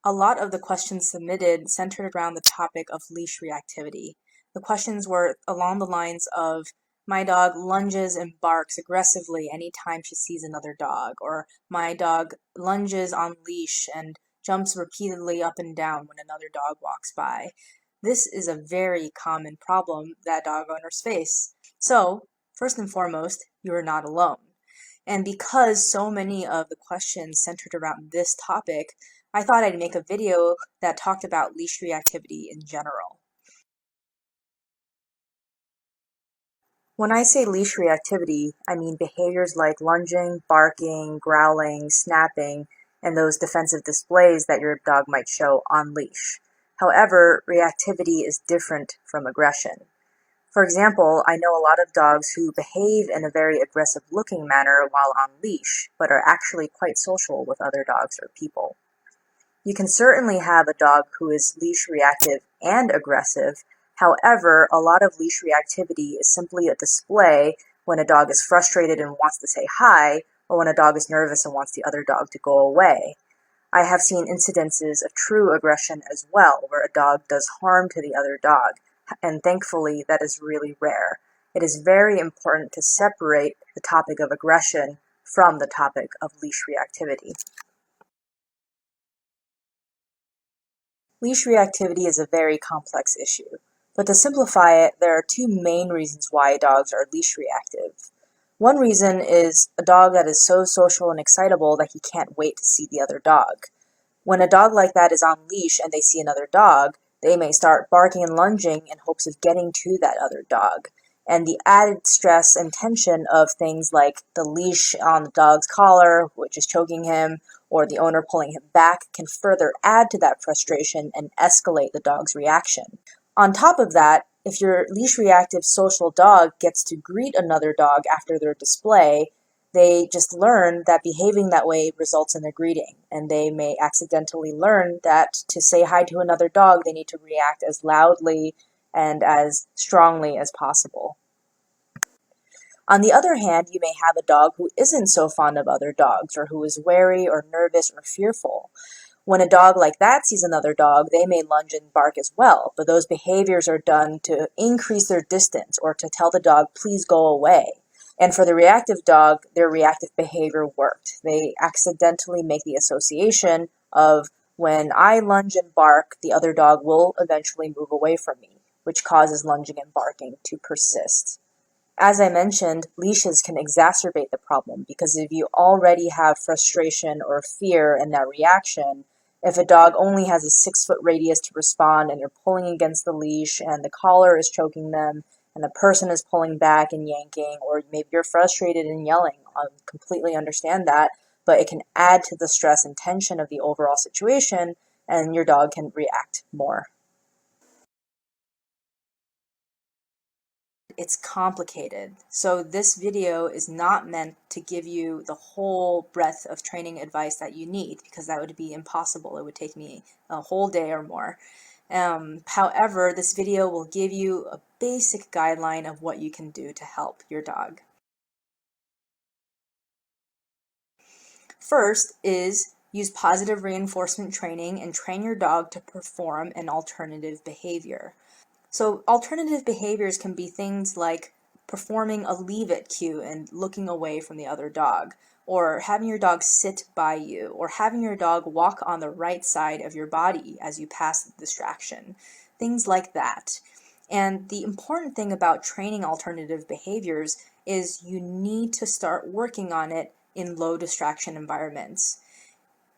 A lot of the questions submitted centered around the topic of leash reactivity. The questions were along the lines of, my dog lunges and barks aggressively anytime she sees another dog, or my dog lunges on leash and jumps repeatedly up and down when another dog walks by. This is a very common problem that dog owners face. So, first and foremost, you are not alone. And because so many of the questions centered around this topic, I thought I'd make a video that talked about leash reactivity in general. When I say leash reactivity, I mean behaviors like lunging, barking, growling, snapping, and those defensive displays that your dog might show on leash. However, reactivity is different from aggression. For example, I know a lot of dogs who behave in a very aggressive-looking manner while on leash, but are actually quite social with other dogs or people. You can certainly have a dog who is leash reactive and aggressive. However, a lot of leash reactivity is simply a display when a dog is frustrated and wants to say hi, or when a dog is nervous and wants the other dog to go away. I have seen incidences of true aggression as well, where a dog does harm to the other dog, and thankfully that is really rare. It is very important to separate the topic of aggression from the topic of leash reactivity. Leash reactivity is a very complex issue, but to simplify it, there are two main reasons why dogs are leash reactive. One reason is a dog that is so social and excitable that he can't wait to see the other dog. When a dog like that is on leash and they see another dog, they may start barking and lunging in hopes of getting to that other dog. And the added stress and tension of things like the leash on the dog's collar, which is choking him, or the owner pulling him back, can further add to that frustration and escalate the dog's reaction. On top of that, if your leash reactive social dog gets to greet another dog after their display, they just learn that behaving that way results in a greeting, and they may accidentally learn that to say hi to another dog, they need to react as loudly and as strongly as possible. On the other hand, you may have a dog who isn't so fond of other dogs, or who is wary or nervous or fearful. When a dog like that sees another dog, they may lunge and bark as well, but those behaviors are done to increase their distance or to tell the dog, please go away. And for the reactive dog, their reactive behavior worked. They accidentally make the association of, when I lunge and bark, the other dog will eventually move away from me, which causes lunging and barking to persist. As I mentioned, leashes can exacerbate the problem because if you already have frustration or fear in that reaction, if a dog only has a 6-foot radius to respond and you're pulling against the leash and the collar is choking them and the person is pulling back and yanking, or maybe you're frustrated and yelling, I completely understand that, but it can add to the stress and tension of the overall situation and your dog can react more. It's complicated. So this video is not meant to give you the whole breadth of training advice that you need, because that would be impossible. It would take me a whole day or more. However, this video will give you a basic guideline of what you can do to help your dog. First is use positive reinforcement training and train your dog to perform an alternative behavior. So alternative behaviors can be things like performing a leave it cue and looking away from the other dog, or having your dog sit by you, or having your dog walk on the right side of your body as you pass the distraction, things like that. And the important thing about training alternative behaviors is you need to start working on it in low distraction environments.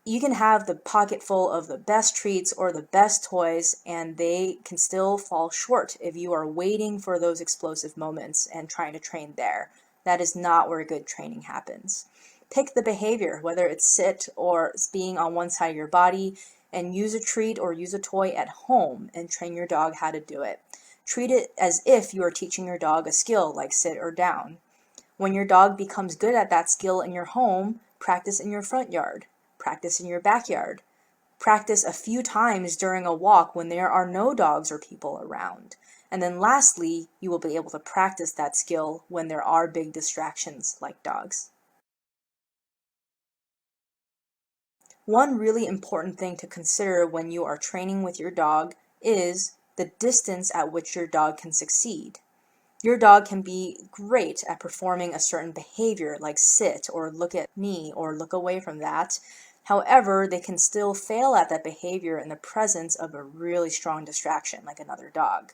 You can have the pocket full of the best treats or the best toys, and they can still fall short if you are waiting for those explosive moments and trying to train there. That is not where good training happens. Pick the behavior, whether it's sit or being on one side of your body, and use a treat or use a toy at home and train your dog how to do it. Treat it as if you are teaching your dog a skill like sit or down. When your dog becomes good at that skill in your home, practice in your front yard. Practice in your backyard. Practice a few times during a walk when there are no dogs or people around. And then lastly, you will be able to practice that skill when there are big distractions like dogs. One really important thing to consider when you are training with your dog is the distance at which your dog can succeed. Your dog can be great at performing a certain behavior like sit or look at me or look away from that. However, they can still fail at that behavior in the presence of a really strong distraction like another dog.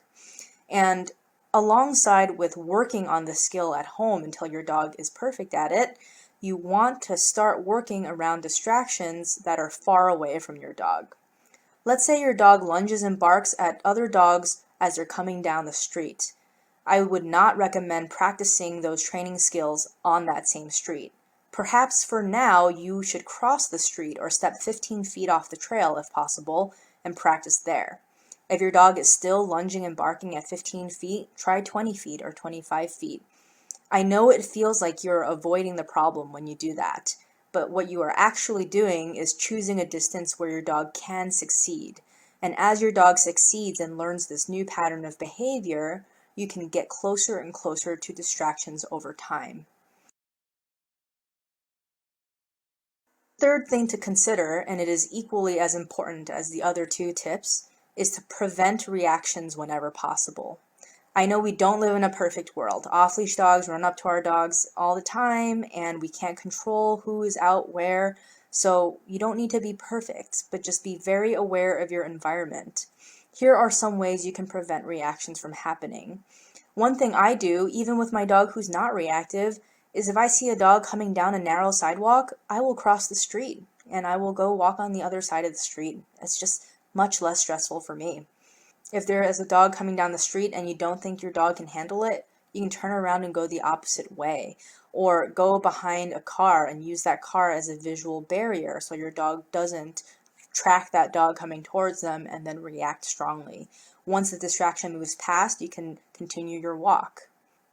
And alongside with working on the skill at home until your dog is perfect at it, you want to start working around distractions that are far away from your dog. Let's say your dog lunges and barks at other dogs as they're coming down the street. I would not recommend practicing those training skills on that same street. Perhaps for now you should cross the street or step 15 feet off the trail if possible and practice there. If your dog is still lunging and barking at 15 feet, try 20 feet or 25 feet. I know it feels like you're avoiding the problem when you do that, but what you are actually doing is choosing a distance where your dog can succeed. And as your dog succeeds and learns this new pattern of behavior, you can get closer and closer to distractions over time. Third thing to consider, and it is equally as important as the other two tips, is to prevent reactions whenever possible. I know we don't live in a perfect world. Off-leash dogs run up to our dogs all the time, and we can't control who is out where, so you don't need to be perfect, but just be very aware of your environment. Here are some ways you can prevent reactions from happening. One thing I do, even with my dog who's not reactive, is if I see a dog coming down a narrow sidewalk, I will cross the street and I will go walk on the other side of the street. It's just much less stressful for me. If there is a dog coming down the street and you don't think your dog can handle it, you can turn around and go the opposite way. Or go behind a car and use that car as a visual barrier so your dog doesn't track that dog coming towards them and then react strongly. Once the distraction moves past, you can continue your walk.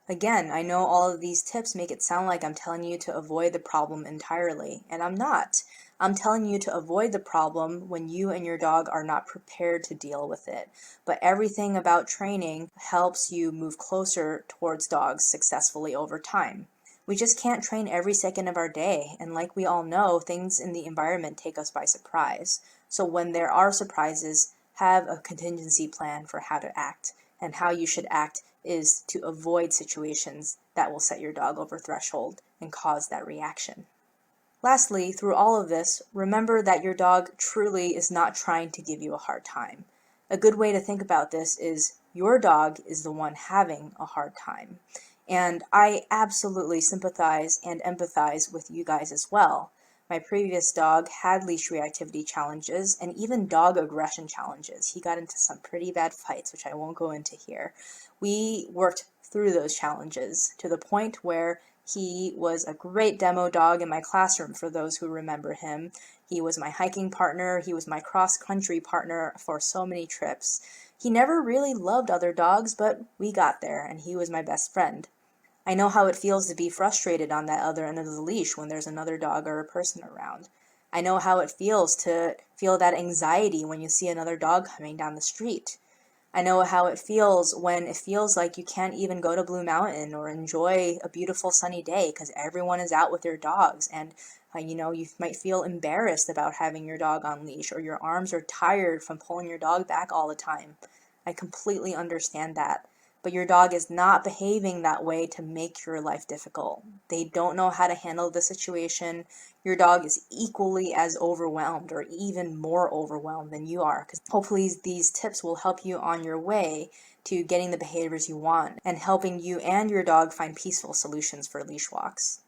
Again, I know all of these tips make it sound like I'm telling you to avoid the problem entirely, and I'm not. I'm telling you to avoid the problem when you and your dog are not prepared to deal with it. But everything about training helps you move closer towards dogs successfully over time. We just can't train every second of our day, and like we all know, things in the environment take us by surprise. So when there are surprises, have a contingency plan for how to act, and how you should act is to avoid situations that will set your dog over threshold and cause that reaction. Lastly, through all of this, remember that your dog truly is not trying to give you a hard time. A good way to think about this is your dog is the one having a hard time. And I absolutely sympathize and empathize with you guys as well. My previous dog had leash reactivity challenges and even dog aggression challenges. He got into some pretty bad fights, which I won't go into here. We worked through those challenges to the point where he was a great demo dog in my classroom for those who remember him. He was my hiking partner. He was my cross-country partner for so many trips. He never really loved other dogs, but we got there, and he was my best friend. I know how it feels to be frustrated on that other end of the leash when there's another dog or a person around. I know how it feels to feel that anxiety when you see another dog coming down the street. I know how it feels when it feels like you can't even go to Blue Mountain or enjoy a beautiful sunny day because everyone is out with their dogs, and you might feel embarrassed about having your dog on leash, or your arms are tired from pulling your dog back all the time. I completely understand that. But your dog is not behaving that way to make your life difficult. They don't know how to handle the situation. Your dog is equally as overwhelmed or even more overwhelmed than you are. Because hopefully these tips will help you on your way to getting the behaviors you want and helping you and your dog find peaceful solutions for leash walks.